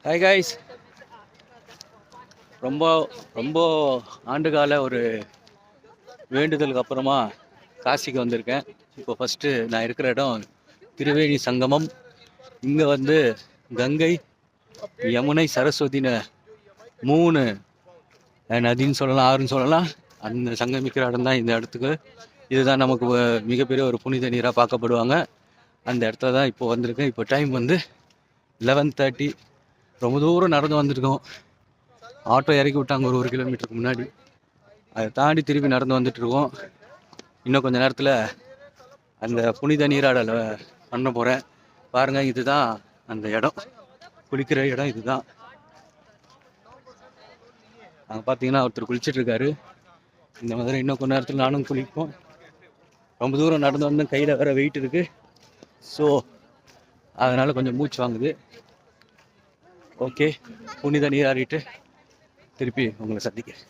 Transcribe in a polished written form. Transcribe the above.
Hi guys. ரொம்ப ரொம்ப ஆண்டுகால ஒரு வேண்டுதலுக்கு அப்புறமா காசிக்கு வந்திருக்கேன். இப்போ ஃபஸ்ட்டு நான் இருக்கிற இடம் திரிவேணி சங்கமம். இங்கே வந்து கங்கை, யமுனை, சரஸ்வதினு 3 நதின்னு சொல்லலாம், ஆறுன்னு சொல்லலாம். அந்த சங்கமிக்கிற இடம் தான் இந்த இடத்துக்கு. இதுதான் நமக்கு மிகப்பெரிய ஒரு புனித நீராக பார்க்கப்படுவாங்க. அந்த இடத்துல தான் இப்போ வந்திருக்கேன். இப்போ டைம் வந்து 11:30. ரொம்ப தூரம் நடந்து வந்திருக்கோம். ஆட்டோ இறக்கி விட்டாங்க ஒரு கிலோமீட்டருக்கு முன்னாடி. அதை தாண்டி திருப்பி நடந்து வந்துட்டுருக்கோம். இன்னும் கொஞ்சம் நேரத்தில் அந்த புனித நீராடலை பண்ண போகிறேன். பாருங்கள், இதுதான் அந்த இடம், குளிக்கிற இடம் இதுதான். அங்கே பார்த்தீங்கன்னா ஒருத்தர் குளிச்சிட்ருக்காரு. இந்த மாதிரி இன்னும் கொஞ்சம் நேரத்தில் நானும் குளிப்போம். ரொம்ப தூரம் நடந்து வந்து கையில் வேறு வெயிட் இருக்குது. ஸோ அதனால் கொஞ்சம் மூச்சு வாங்குது. ஓகே, புனித நீராடிட்டு திருப்பி உங்களை சந்திக்கிறேன்.